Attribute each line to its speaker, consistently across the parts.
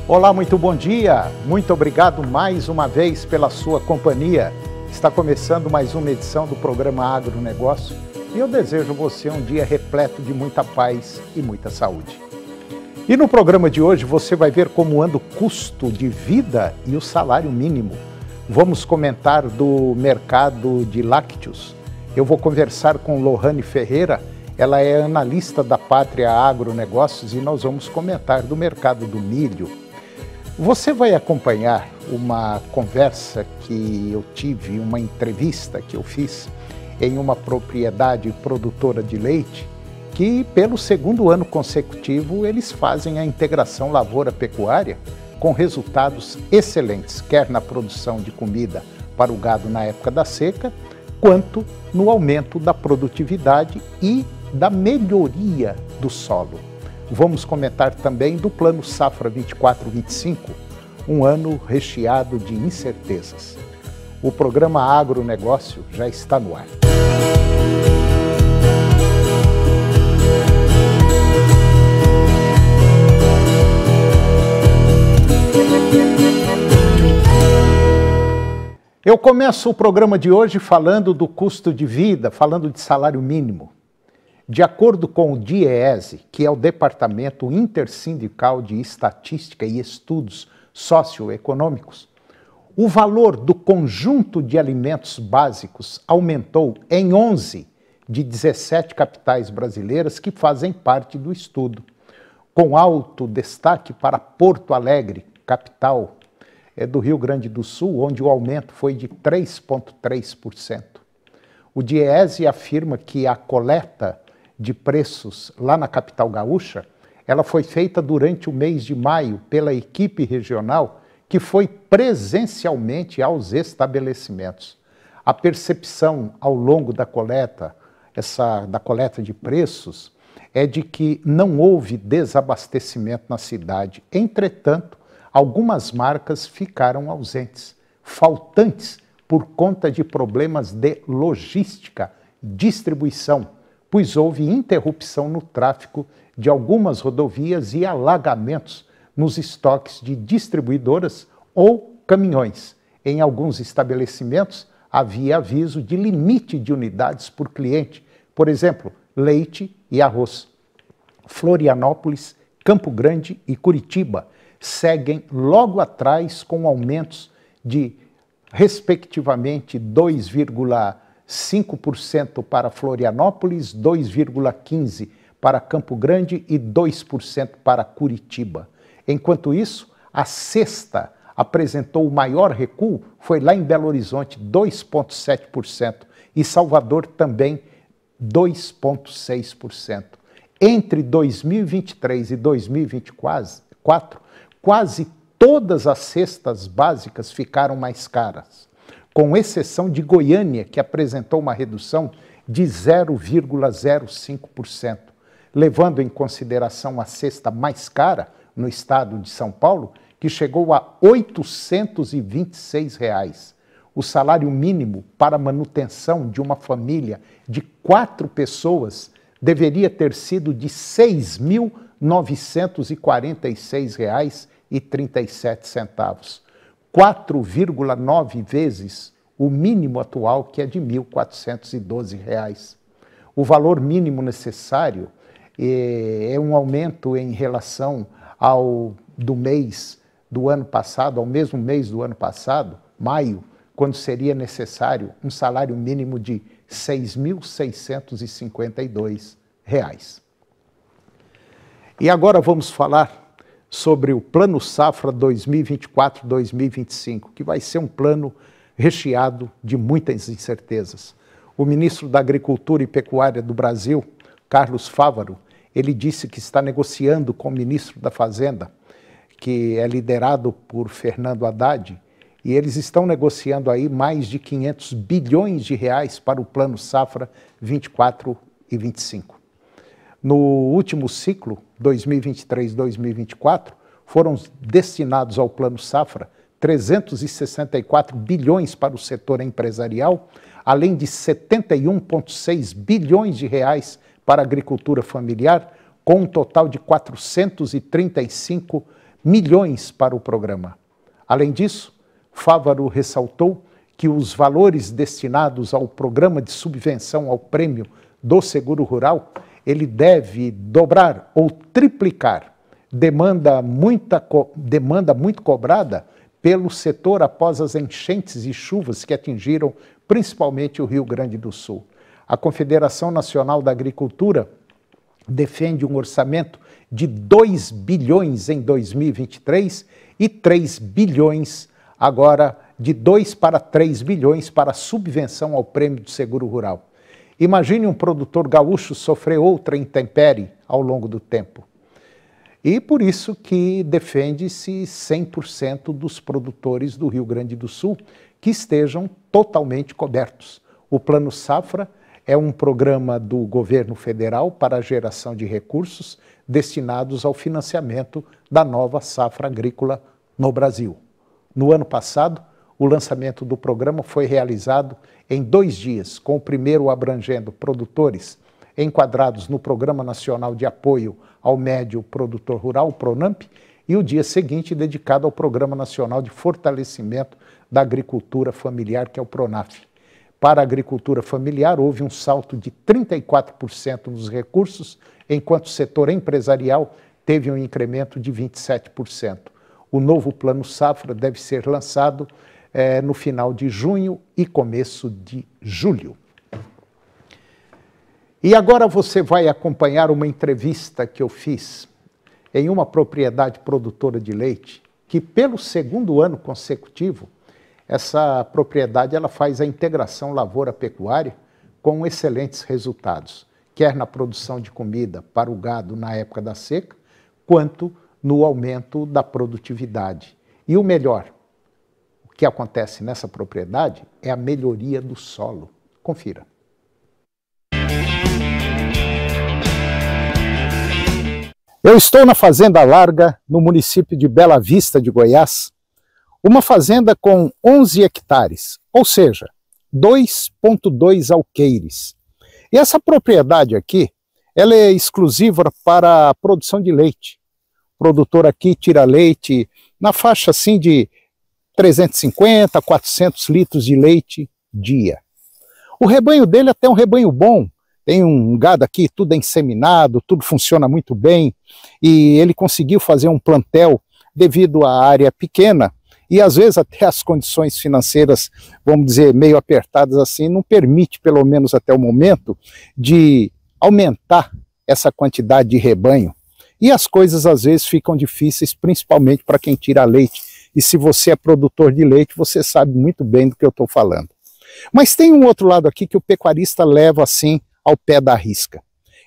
Speaker 1: Olá, muito bom dia. Muito obrigado mais uma vez pela sua companhia. Está começando mais uma edição do programa Agronegócio e eu desejo a você um dia repleto de muita paz e muita saúde. E no programa de hoje você vai ver como anda o custo de vida e o salário mínimo. Vamos comentar do mercado de lácteos. Eu vou conversar com Lohane Ferreira, ela é analista da Pátria Agronegócios e nós vamos comentar do mercado do milho. Você vai acompanhar uma conversa que eu tive, uma entrevista que eu fiz em uma propriedade produtora de leite, que pelo segundo ano consecutivo eles fazem a integração lavoura-pecuária com resultados excelentes, quer na produção de comida para o gado na época da seca, quanto no aumento da produtividade e da melhoria do solo. Vamos comentar também do Plano Safra 24-25, um ano recheado de incertezas. O programa Agronegócio já está no ar. Eu começo o programa de hoje falando do custo de vida, falando de salário mínimo. De acordo com o DIEESE, que é o Departamento Intersindical de Estatística e Estudos Socioeconômicos, o valor do conjunto de alimentos básicos aumentou em 11 de 17 capitais brasileiras que fazem parte do estudo, com alto destaque para Porto Alegre, capital do Rio Grande do Sul, onde o aumento foi de 3,3%. O DIEESE afirma que a coleta de preços lá na capital gaúcha, ela foi feita durante o mês de maio pela equipe regional que foi presencialmente aos estabelecimentos. A percepção ao longo da coleta, da coleta de preços, é de que não houve desabastecimento na cidade. Entretanto, algumas marcas ficaram ausentes, faltantes por conta de problemas de logística, distribuição, pois houve interrupção no tráfego de algumas rodovias e alagamentos nos estoques de distribuidoras ou caminhões. Em alguns estabelecimentos, havia aviso de limite de unidades por cliente, por exemplo, leite e arroz. Florianópolis, Campo Grande e Curitiba seguem logo atrás com aumentos de, respectivamente, 2,5% para Florianópolis, 2,15% para Campo Grande e 2% para Curitiba. Enquanto isso, a sexta apresentou o maior recuo, foi lá em Belo Horizonte, 2,7%, e Salvador também 2,6%. Entre 2023 e 2024, quase todas as cestas básicas ficaram mais caras, com exceção de Goiânia, que apresentou uma redução de 0,05%, levando em consideração a cesta mais cara no estado de São Paulo, que chegou a R$ 826. O salário mínimo para manutenção de uma família de 4 pessoas deveria ter sido de R$ 6.946,37, 4,9 vezes o mínimo atual, que é de R$ 1.412. O valor mínimo necessário é um aumento em relação ao do ano passado, ao mesmo mês do ano passado, maio, quando seria necessário um salário mínimo de R$ 6.652. E agora vamos falar sobre o Plano Safra 2024-2025, que vai ser um plano recheado de muitas incertezas. O ministro da Agricultura e Pecuária do Brasil, Carlos Fávaro, ele disse que está negociando com o ministro da Fazenda, que é liderado por Fernando Haddad, e eles estão negociando aí mais de 500 bilhões de reais para o Plano Safra 24 e 25. No último ciclo, 2023-2024, foram destinados ao Plano Safra 364 bilhões para o setor empresarial, além de 71,6 bilhões de reais para a agricultura familiar, com um total de 435 milhões para o programa. Além disso, Fávaro ressaltou que os valores destinados ao programa de subvenção ao prêmio do seguro rural, ele deve dobrar ou triplicar demanda muito cobrada pelo setor após as enchentes e chuvas que atingiram principalmente o Rio Grande do Sul. A Confederação Nacional da Agricultura defende um orçamento de 2 bilhões em 2023 e 3 bilhões agora, de 2 para 3 bilhões para a subvenção ao prêmio do seguro rural. Imagine um produtor gaúcho sofrer outra intempérie ao longo do tempo. E por isso que defende-se 100% dos produtores do Rio Grande do Sul que estejam totalmente cobertos. O Plano Safra é um programa do governo federal para a geração de recursos destinados ao financiamento da nova safra agrícola no Brasil. No ano passado, o lançamento do programa foi realizado em 2 dias, com o primeiro abrangendo produtores enquadrados no Programa Nacional de Apoio ao Médio Produtor Rural, o PRONAMP, e o dia seguinte dedicado ao Programa Nacional de Fortalecimento da Agricultura Familiar, que é o PRONAF. Para a agricultura familiar, houve um salto de 34% nos recursos, enquanto o setor empresarial teve um incremento de 27%. O novo Plano Safra deve ser lançado no final de junho e começo de julho. E agora você vai acompanhar uma entrevista que eu fiz em uma propriedade produtora de leite, que pelo 2º ano consecutivo, essa propriedade ela faz a integração lavoura-pecuária com excelentes resultados, quer na produção de comida para o gado na época da seca, quanto no aumento da produtividade. E o melhor, o que acontece nessa propriedade é a melhoria do solo. Confira. Eu estou na Fazenda Larga, no município de Bela Vista de Goiás, uma fazenda com 11 hectares, ou seja, 2,2 alqueires. E essa propriedade aqui, ela é exclusiva para a produção de leite. O produtor aqui tira leite na faixa assim de 350 a 400 litros de leite dia. O rebanho dele é até um rebanho bom, tem um gado aqui, tudo é inseminado, tudo funciona muito bem, e ele conseguiu fazer um plantel devido à área pequena, e às vezes até as condições financeiras, vamos dizer, meio apertadas assim, não permite, pelo menos até o momento, de aumentar essa quantidade de rebanho. E as coisas às vezes ficam difíceis, principalmente para quem tira leite. E se você é produtor de leite, você sabe muito bem do que eu estou falando. Mas tem um outro lado aqui que o pecuarista leva assim ao pé da risca.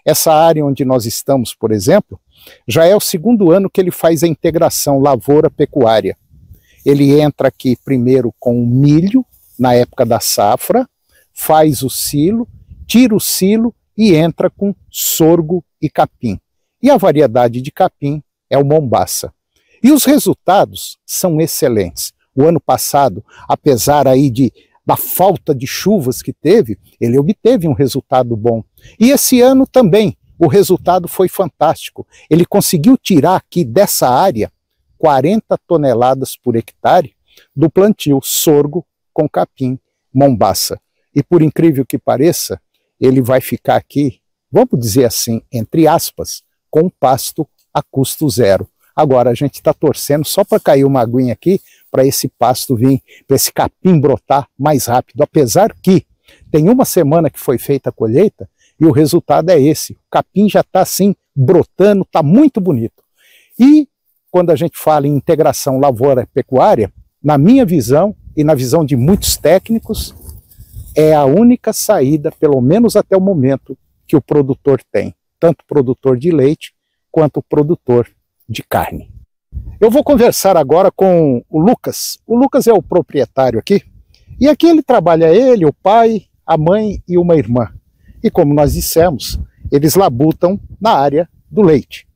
Speaker 1: Essa área onde nós estamos, por exemplo, já é o 2º ano que ele faz a integração lavoura-pecuária. Ele entra aqui primeiro com o milho, na época da safra, faz o silo, tira o silo e entra com sorgo e capim. E a variedade de capim é o Mombaça. E os resultados são excelentes. O ano passado, apesar aí da falta de chuvas que teve, ele obteve um resultado bom. E esse ano também, o resultado foi fantástico. Ele conseguiu tirar aqui dessa área 40 toneladas por hectare do plantio sorgo com capim Mombaça. E por incrível que pareça, ele vai ficar aqui, vamos dizer assim, entre aspas, com pasto a custo zero. Agora a gente está torcendo só para cair uma aguinha aqui, para esse pasto vir, para esse capim brotar mais rápido. Apesar que tem uma semana que foi feita a colheita e o resultado é esse. O capim já está assim, brotando, está muito bonito. E quando a gente fala em integração lavoura-pecuária, na minha visão e na visão de muitos técnicos, é a única saída, pelo menos até o momento, que o produtor tem. Tanto o produtor de leite, quanto o produtor de carne. Eu vou conversar agora com o Lucas. O Lucas é o proprietário aqui. E aqui ele trabalha ele, o pai, a mãe e uma irmã. E como nós dissemos, eles labutam na área do leite.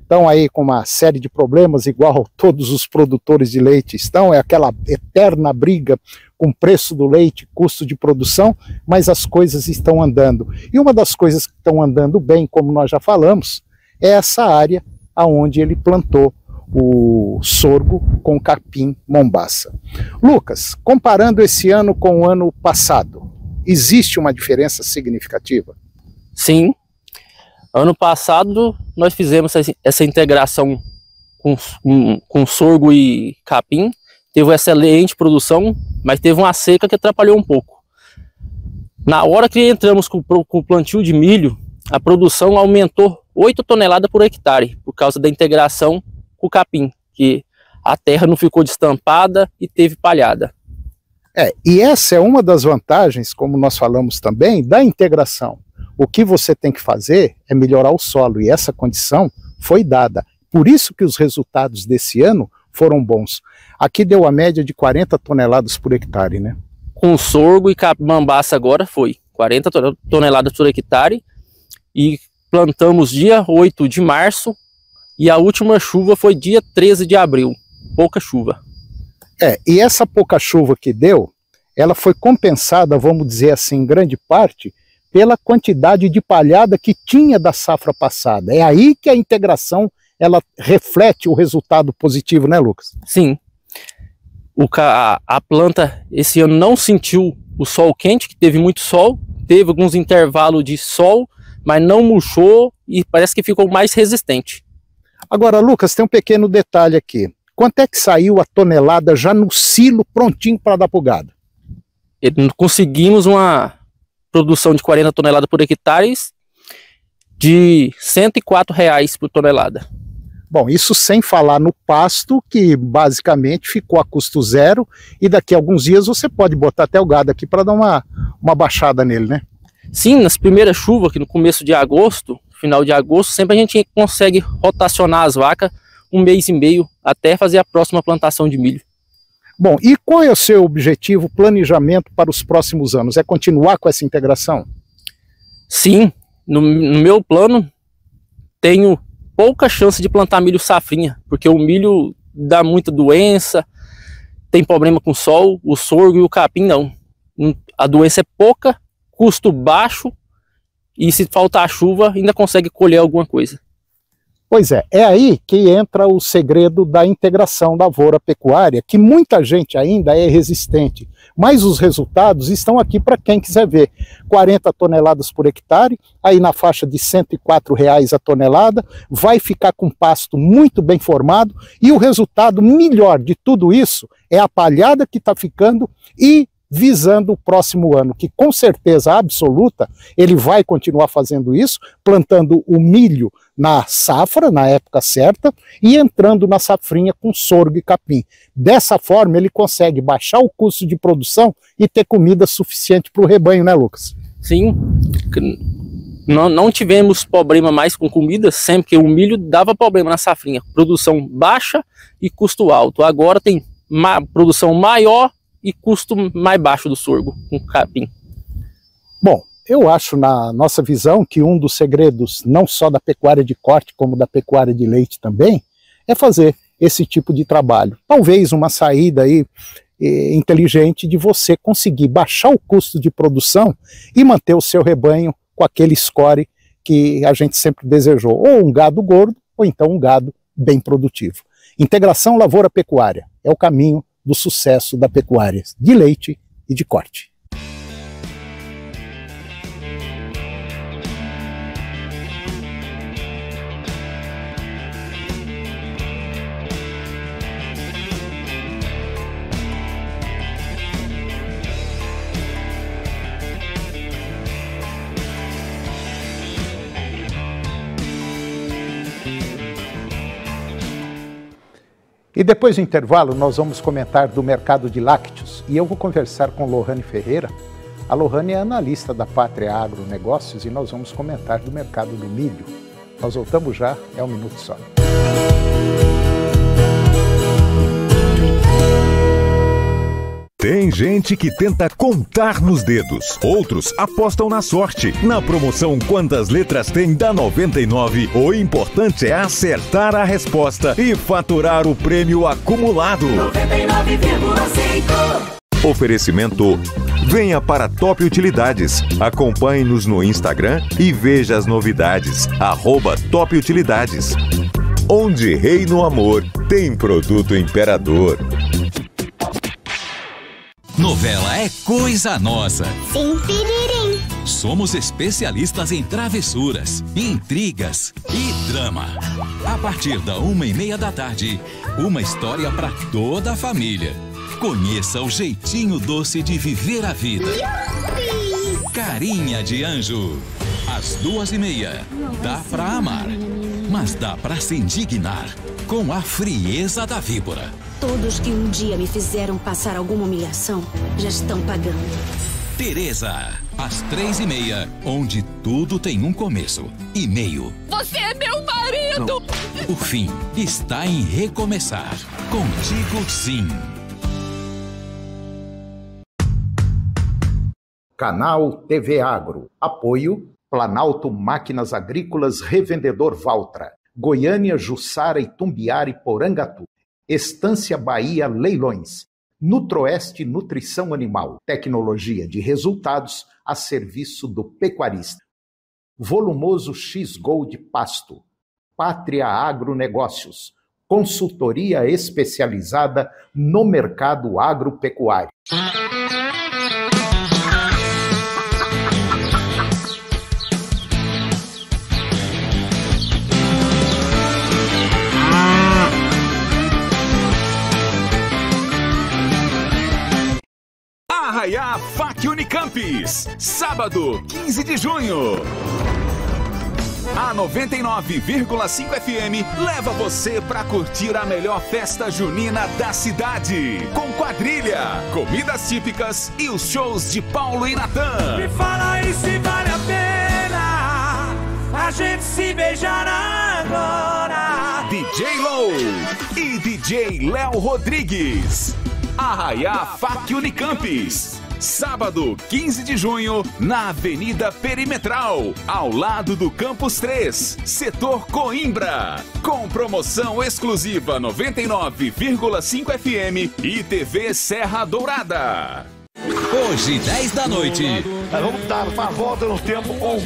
Speaker 1: Estão aí com uma série de problemas, igual todos os produtores de leite estão, é aquela eterna briga com o preço do leite, custo de produção, mas as coisas estão andando. E uma das coisas que estão andando bem, como nós já falamos, é essa área onde ele plantou o sorgo com capim mombaça. Lucas, comparando esse ano com o ano passado, existe uma diferença significativa?
Speaker 2: Sim. Ano passado nós fizemos essa integração com sorgo e capim, teve uma excelente produção, mas teve uma seca que atrapalhou um pouco. Na hora que entramos com o plantio de milho, a produção aumentou 8 toneladas por hectare, por causa da integração com o capim, que a terra não ficou destampada e teve palhada.
Speaker 1: E essa é uma das vantagens, como nós falamos também, da integração. O que você tem que fazer é melhorar o solo, e essa condição foi dada. Por isso que os resultados desse ano foram bons. Aqui deu a média de 40 toneladas por hectare, né?
Speaker 2: Com sorgo e mambaça agora foi 40 toneladas por hectare, e plantamos dia 8 de março e a última chuva foi dia 13 de abril, pouca chuva.
Speaker 1: E essa pouca chuva que deu, ela foi compensada, vamos dizer assim, em grande parte, pela quantidade de palhada que tinha da safra passada. É aí que a integração ela reflete o resultado positivo, né, Lucas?
Speaker 2: Sim. A planta esse ano não sentiu o sol quente, que teve muito sol, teve alguns intervalos de sol, mas não murchou e parece que ficou mais resistente.
Speaker 1: Agora, Lucas, tem um pequeno detalhe aqui. Quanto é que saiu a tonelada já no silo, prontinho para dar pro gado?
Speaker 2: Conseguimos uma produção de 40 toneladas por hectare de R$ 104,00 por tonelada.
Speaker 1: Bom, isso sem falar no pasto, que basicamente ficou a custo zero, e daqui a alguns dias você pode botar até o gado aqui para dar uma baixada nele, né?
Speaker 2: Sim, nas primeiras chuvas, que no começo de agosto, final de agosto, sempre a gente consegue rotacionar as vacas 1 mês e meio até fazer a próxima plantação de milho.
Speaker 1: Bom, e qual é o seu objetivo, planejamento para os próximos anos? É continuar com essa integração?
Speaker 2: Sim, no meu plano tenho pouca chance de plantar milho safrinha, porque o milho dá muita doença, tem problema com sol, o sorgo e o capim não. A doença é pouca, custo baixo, e se faltar chuva ainda consegue colher alguma coisa.
Speaker 1: Pois é aí que entra o segredo da integração lavoura-pecuária, que muita gente ainda é resistente, mas os resultados estão aqui para quem quiser ver. 40 toneladas por hectare, aí na faixa de R$ 104,00 a tonelada, vai ficar com pasto muito bem formado, e o resultado melhor de tudo isso é a palhada que está ficando e visando o próximo ano, que com certeza absoluta ele vai continuar fazendo isso, plantando o milho na safra, na época certa, e entrando na safrinha com sorgo e capim. Dessa forma ele consegue baixar o custo de produção e ter comida suficiente para o rebanho, né, Lucas?
Speaker 2: Sim, não tivemos problema mais com comida, sempre que o milho dava problema na safrinha, produção baixa e custo alto. Agora tem produção maior e custo mais baixo do sorgo com capim.
Speaker 1: Bom, eu acho, na nossa visão, que um dos segredos, não só da pecuária de corte, como da pecuária de leite também, é fazer esse tipo de trabalho. Talvez uma saída aí inteligente de você conseguir baixar o custo de produção e manter o seu rebanho com aquele score que a gente sempre desejou, ou um gado gordo, ou então um gado bem produtivo. Integração lavoura-pecuária é o caminho do sucesso da pecuária de leite e de corte. E depois do intervalo nós vamos comentar do mercado de lácteos e eu vou conversar com Lohane Ferreira. A Lohane é analista da Pátria Agronegócios e nós vamos comentar do mercado do milho. Nós voltamos já, é um minuto só.
Speaker 3: Tem gente que tenta contar nos dedos, outros apostam na sorte. Na promoção Quantas Letras Tem da 99, o importante é acertar a resposta e faturar o prêmio acumulado. 99,5. Oferecimento: venha para Top Utilidades. Acompanhe-nos no Instagram e veja as novidades. @Top Utilidades. Onde reina o amor, tem produto Imperador.
Speaker 4: Novela é coisa nossa.
Speaker 5: Sim, piririm.
Speaker 4: Somos especialistas em travessuras, intrigas e drama. A partir da 1h30 da tarde, uma história para toda a família. Conheça o jeitinho doce de viver a vida.
Speaker 5: Yupi!
Speaker 4: Carinha de Anjo. Às 2h30. Dá pra amar, mas dá pra se indignar com a frieza da víbora.
Speaker 6: Todos que um dia me fizeram passar alguma humilhação já estão pagando.
Speaker 4: Teresa, às 3h30, onde tudo tem um começo e meio.
Speaker 7: Você é meu marido!
Speaker 4: O fim está em recomeçar. Contigo sim.
Speaker 1: Canal TV Agro. Apoio Planalto Máquinas Agrícolas Revendedor Valtra. Goiânia, Jussara, Itumbiara e Porangatu. Estância Bahia Leilões. Nutroeste Nutrição Animal. Tecnologia de resultados a serviço do pecuarista. Volumoso X-Gold Pasto. Pátria Agronegócios. Consultoria especializada no mercado agropecuário.
Speaker 3: Arraiá FAC Unicampes, sábado, 15 de junho. A 99,5 FM leva você para curtir a melhor festa junina da cidade. Com quadrilha, comidas típicas e os shows de Paulo e Natan.
Speaker 8: Me fala aí se vale a pena a gente se beijar agora.
Speaker 3: DJ Low e DJ Léo Rodrigues. Arraiá FAC Unicampes. Sábado, 15 de junho, na Avenida Perimetral, ao lado do Campus 3, Setor Coimbra. Com promoção exclusiva 99,5 FM e TV Serra Dourada.
Speaker 4: Hoje, 10 da noite.
Speaker 8: Vamos dar uma volta no tempo com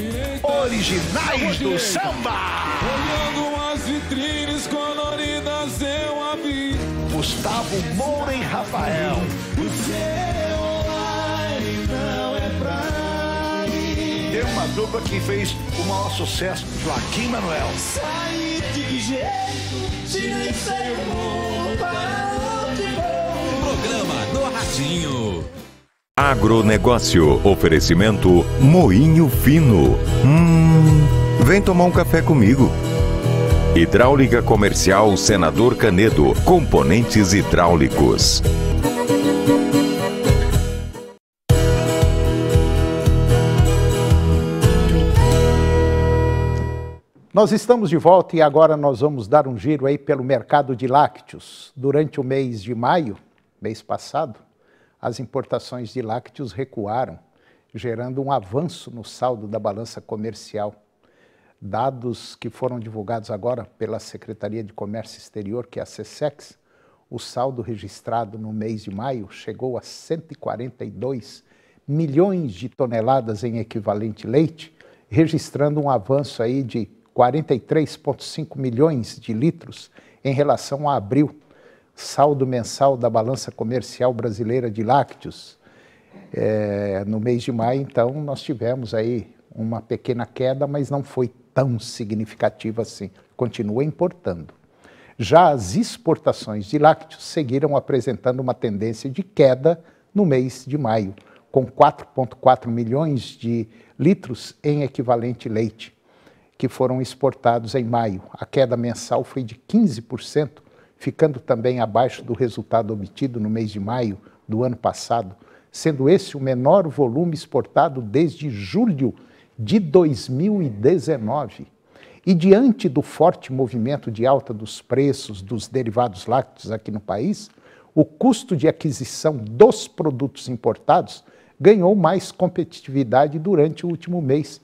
Speaker 8: originais do samba.
Speaker 9: Olhando as vitrines coloridas eu a vi.
Speaker 8: Gustavo Moura e Rafael.
Speaker 9: O seu online não é pra mim.
Speaker 8: Tem uma dupla que fez o maior sucesso, Joaquim Manuel.
Speaker 9: Saí de que jeito, tirei sem rumo para onde vou.
Speaker 4: Programa do Ratinho.
Speaker 3: Agronegócio, oferecimento Moinho Fino. Vem tomar um café comigo. Hidráulica Comercial Senador Canedo, componentes hidráulicos.
Speaker 1: Nós estamos de volta e agora nós vamos dar um giro aí pelo mercado de lácteos. Durante o mês de maio, mês passado, as importações de lácteos recuaram, gerando um avanço no saldo da balança comercial. Dados que foram divulgados agora pela Secretaria de Comércio Exterior, que é a SECEX, o saldo registrado no mês de maio chegou a 142 milhões de toneladas em equivalente leite, registrando um avanço aí de 43,5 milhões de litros em relação a abril. Saldo mensal da balança comercial brasileira de lácteos. No mês de maio, então, nós tivemos aí uma pequena queda, mas não foi tão significativa assim. Continua importando. Já as exportações de lácteos seguiram apresentando uma tendência de queda no mês de maio, com 4,4 milhões de litros em equivalente leite, que foram exportados em maio. A queda mensal foi de 15%, ficando também abaixo do resultado obtido no mês de maio do ano passado, sendo esse o menor volume exportado desde julho de 2019. E diante do forte movimento de alta dos preços dos derivados lácteos aqui no país, o custo de aquisição dos produtos importados ganhou mais competitividade durante o último mês.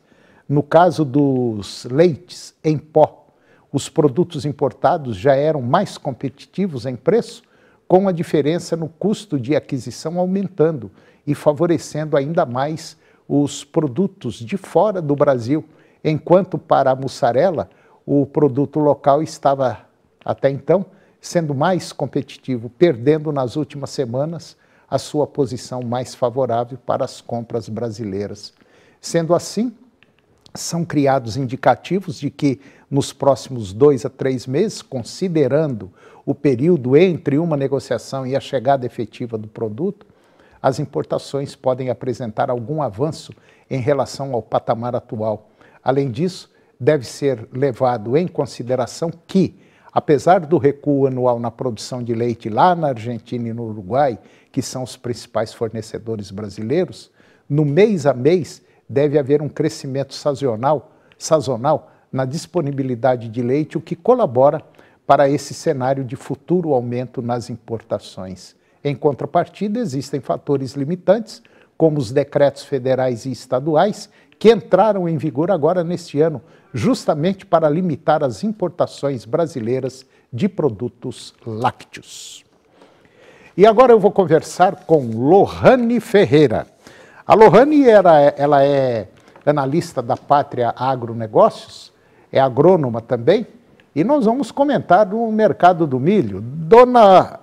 Speaker 1: No caso dos leites em pó, os produtos importados já eram mais competitivos em preço, com a diferença no custo de aquisição aumentando e favorecendo ainda mais os produtos de fora do Brasil, enquanto para a mussarela o produto local estava até então, sendo mais competitivo, perdendo nas últimas semanas a sua posição mais favorável para as compras brasileiras. Sendo assim, são criados indicativos de que nos próximos 2 a 3 meses, considerando o período entre uma negociação e a chegada efetiva do produto, as importações podem apresentar algum avanço em relação ao patamar atual. Além disso, deve ser levado em consideração que, apesar do recuo anual na produção de leite lá na Argentina e no Uruguai, que são os principais fornecedores brasileiros, no mês a mês deve haver um crescimento sazonal na disponibilidade de leite, o que colabora para esse cenário de futuro aumento nas importações. Em contrapartida, existem fatores limitantes, como os decretos federais e estaduais, que entraram em vigor agora neste ano, justamente para limitar as importações brasileiras de produtos lácteos. E agora eu vou conversar com Lohane Ferreira. A Lohane ela é analista da Pátria Agronegócios, é agrônoma também, e nós vamos comentar o mercado do milho. Dona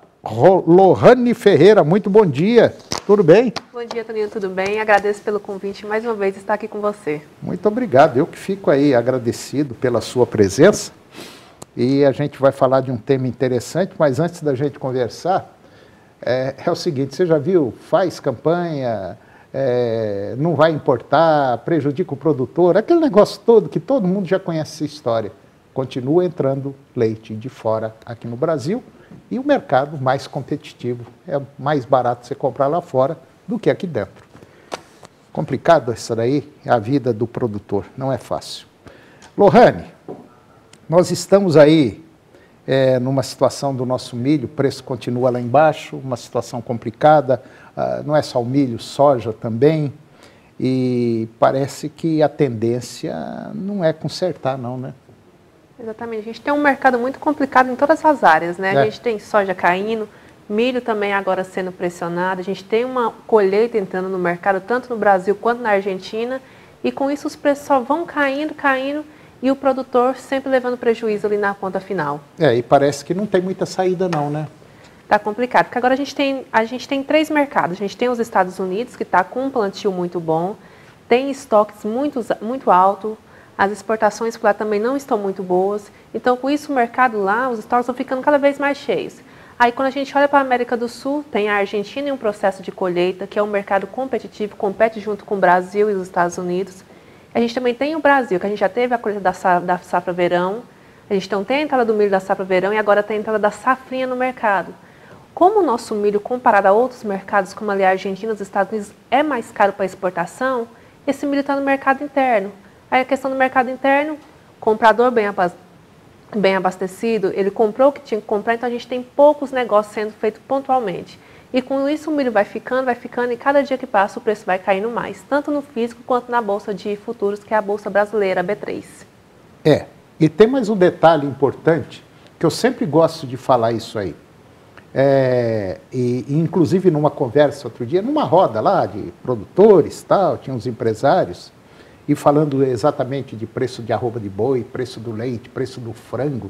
Speaker 1: Lohane Ferreira, muito bom dia, tudo bem?
Speaker 10: Bom dia, Toninho, tudo bem? Agradeço pelo convite, mais uma vez estar aqui com você.
Speaker 1: Muito obrigado, eu que fico aí agradecido pela sua presença, e a gente vai falar de um tema interessante, mas antes da gente conversar, é o seguinte, você já viu, faz campanha, não vai importar, prejudica o produtor, aquele negócio todo que todo mundo já conhece essa história. Continua entrando leite de fora aqui no Brasil e o mercado mais competitivo. É mais barato você comprar lá fora do que aqui dentro. Complicado isso daí, é a vida do produtor, não é fácil. Lohane, nós estamos aí numa situação do nosso milho, o preço continua lá embaixo, uma situação complicada, não é só o milho, soja também, e parece que a tendência não é consertar não, né?
Speaker 10: Exatamente, a gente tem um mercado muito complicado em todas as áreas, né? A gente tem soja caindo, milho também agora sendo pressionado, a gente tem uma colheita entrando no mercado, tanto no Brasil quanto na Argentina, e com isso os preços só vão caindo, e o produtor sempre levando prejuízo ali na ponta final.
Speaker 1: E parece que não tem muita saída não, né?
Speaker 10: Tá complicado, porque agora a gente tem 3 mercados. A gente tem os Estados Unidos, que está com um plantio muito bom, tem estoques muito alto, as exportações por lá também não estão muito boas. Então, com isso, o mercado lá, os estoques estão ficando cada vez mais cheios. Aí, quando a gente olha para a América do Sul, tem a Argentina em um processo de colheita, que é um mercado competitivo, compete junto com o Brasil e os Estados Unidos. A gente também tem o Brasil, que a gente já teve a colheita da safra verão, a gente não tem a entrada do milho da safra verão e agora tem a entrada da safrinha no mercado. Como o nosso milho, comparado a outros mercados, como ali a Argentina e os Estados Unidos, é mais caro para exportação, esse milho está no mercado interno. Aí a questão do mercado interno, comprador bem abastecido, ele comprou o que tinha que comprar, então a gente tem poucos negócios sendo feitos pontualmente. E com isso o milho vai ficando, e cada dia que passa o preço vai caindo mais, tanto no físico quanto na Bolsa de Futuros, que é a Bolsa Brasileira, a B3.
Speaker 1: E tem mais um detalhe importante, que eu sempre gosto de falar isso aí. E inclusive numa conversa outro dia, numa roda lá de produtores, tal, tinha uns empresários, e falando exatamente de preço de arroba de boi, preço do leite, preço do frango,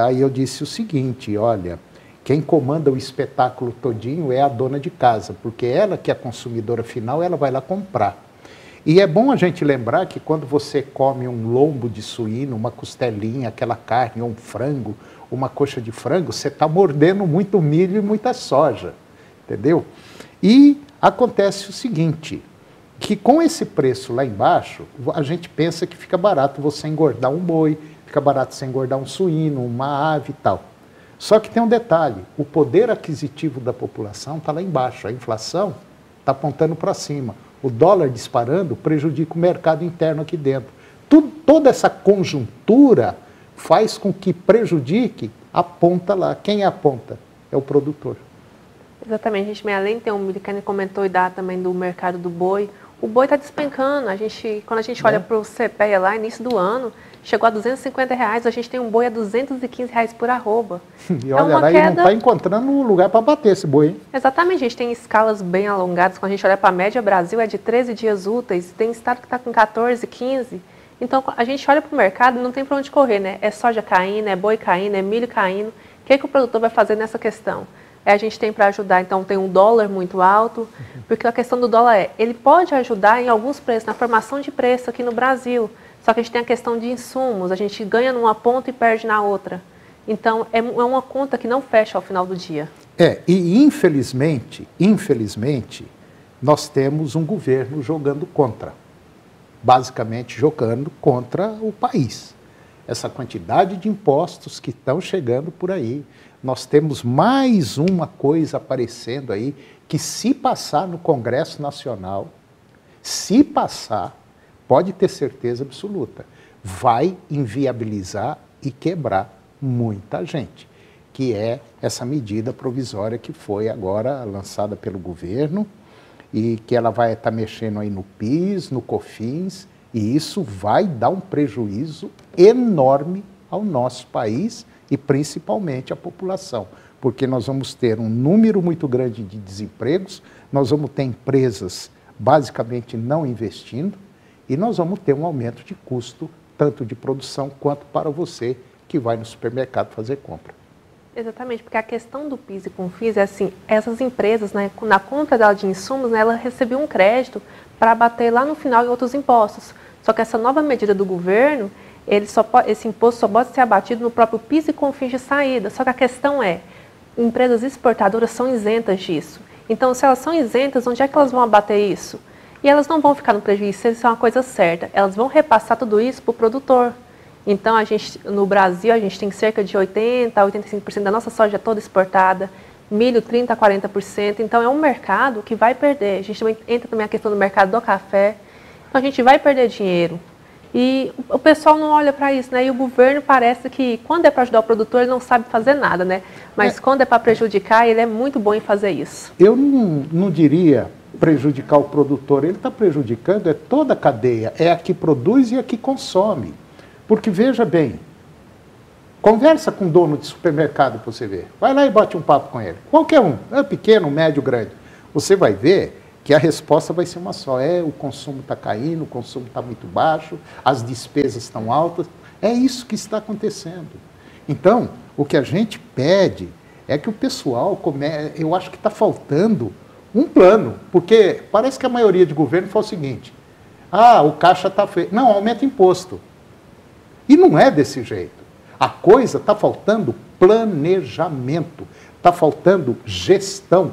Speaker 1: aí eu disse o seguinte, olha, quem comanda o espetáculo todinho é a dona de casa, porque ela que é a consumidora final, ela vai lá comprar. E é bom a gente lembrar que quando você come um lombo de suíno, uma costelinha, aquela carne, ou um frango, uma coxa de frango, você está mordendo muito milho e muita soja, entendeu? E acontece o seguinte, que com esse preço lá embaixo, a gente pensa que fica barato você engordar um boi, fica barato você engordar um suíno, uma ave e tal. Só que tem um detalhe, o poder aquisitivo da população está lá embaixo, a inflação está apontando para cima. O dólar disparando prejudica o mercado interno aqui dentro. Toda essa conjuntura faz com que prejudique a ponta lá. Quem é a ponta? É o produtor.
Speaker 10: Exatamente, a gente além de ter um milho que a gente comentou e dá também do mercado do boi, o boi está despencando. Quando a gente olha para o CPEA lá, início do ano, chegou a R$250, a gente tem um boi a R$215 por arroba.
Speaker 1: E olha lá, e não está encontrando um lugar para bater esse boi, hein?
Speaker 10: Exatamente, a gente tem escalas bem alongadas. Quando a gente olha para a média Brasil, é de 13 dias úteis, tem estado que está com 14, 15. Então, a gente olha para o mercado e não tem para onde correr, né? É soja caindo, é boi caindo, é milho caindo. O que o produtor vai fazer nessa questão? A gente tem para ajudar, então tem um dólar muito alto, porque a questão do dólar ele pode ajudar em alguns preços, na formação de preço aqui no Brasil. Só que a gente tem a questão de insumos, a gente ganha numa ponta e perde na outra. Então, é uma conta que não fecha ao final do dia.
Speaker 1: E infelizmente, nós temos um governo jogando contra. Basicamente jogando contra o país. Essa quantidade de impostos que estão chegando por aí. Nós temos mais uma coisa aparecendo aí, que se passar no Congresso Nacional, se passar, pode ter certeza absoluta, vai inviabilizar e quebrar muita gente, que é essa medida provisória que foi agora lançada pelo governo e que ela vai estar mexendo aí no PIS, no COFINS, e isso vai dar um prejuízo enorme ao nosso país e principalmente à população, porque nós vamos ter um número muito grande de desempregos, nós vamos ter empresas basicamente não investindo e nós vamos ter um aumento de custo, tanto de produção quanto para você que vai no supermercado fazer compra.
Speaker 10: Exatamente, porque a questão do PIS e COFINS é assim, essas empresas, né, na compra dela de insumos, né, ela recebeu um crédito para bater lá no final em outros impostos. Só que essa nova medida do governo, esse imposto só pode ser abatido no próprio PIS e COFINS de saída. Só que a questão é, empresas exportadoras são isentas disso. Então, se elas são isentas, onde é que elas vão abater isso? E elas não vão ficar no prejuízo, isso é uma coisa certa. Elas vão repassar tudo isso para o produtor. Então, no Brasil, a gente tem cerca de 80% a 85% da nossa soja toda exportada, milho 30% a 40%. Então, é um mercado que vai perder. A gente também entra também a questão do mercado do café. Então, a gente vai perder dinheiro. E o pessoal não olha para isso, né? E o governo parece que, quando é para ajudar o produtor, ele não sabe fazer nada, né? Mas quando é para prejudicar, ele é muito bom em fazer isso.
Speaker 1: Eu não diria prejudicar o produtor, ele está prejudicando toda a cadeia, é a que produz e a que consome. Porque, veja bem, conversa com o dono de supermercado para você ver. Vai lá e bate um papo com ele. Qualquer um, pequeno, médio, grande. Você vai ver que a resposta vai ser uma só. O consumo está caindo, o consumo está muito baixo, as despesas estão altas. É isso que está acontecendo. Então, o que a gente pede é que o pessoal, eu acho que está faltando um plano, porque parece que a maioria de governo fala o seguinte, o caixa está feio. Não, aumenta imposto. E não é desse jeito. A coisa está faltando planejamento, está faltando gestão,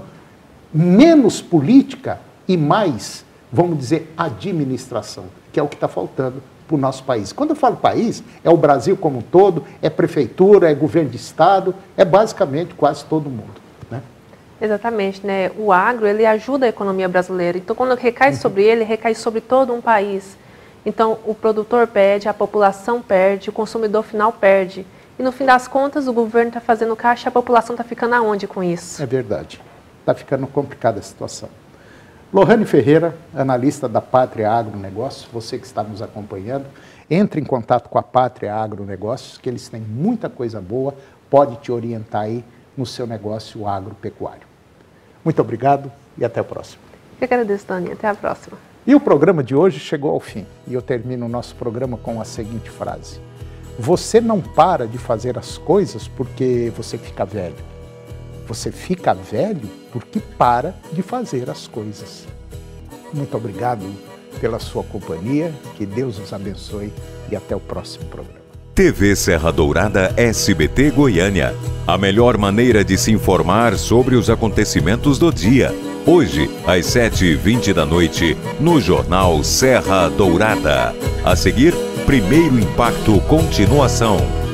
Speaker 1: menos política e mais, vamos dizer, administração, que é o que está faltando para o nosso país. Quando eu falo país, é o Brasil como um todo, é prefeitura, é governo de estado, é basicamente quase todo mundo. Né?
Speaker 10: Exatamente, né? O agro, ele ajuda a economia brasileira, então quando recai sobre ele, recai sobre todo um país. Então, o produtor perde, a população perde, o consumidor final perde. E, no fim das contas, o governo está fazendo caixa e a população está ficando aonde com isso?
Speaker 1: É verdade. Está ficando complicada a situação. Lohane Ferreira, analista da Pátria Agronegócios, você que está nos acompanhando, entre em contato com a Pátria Agronegócios, que eles têm muita coisa boa, pode te orientar aí no seu negócio agropecuário. Muito obrigado e até o próximo.
Speaker 10: Eu agradeço, Dani. Até a próxima.
Speaker 1: E o programa de hoje chegou ao fim. E eu termino o nosso programa com a seguinte frase. Você não para de fazer as coisas porque você fica velho. Você fica velho porque para de fazer as coisas. Muito obrigado pela sua companhia. Que Deus os abençoe e até o próximo programa.
Speaker 3: TV Serra Dourada SBT Goiânia. A melhor maneira de se informar sobre os acontecimentos do dia. Hoje, às 7h20 da noite, no Jornal Serra Dourada. A seguir, Primeiro Impacto Continuação.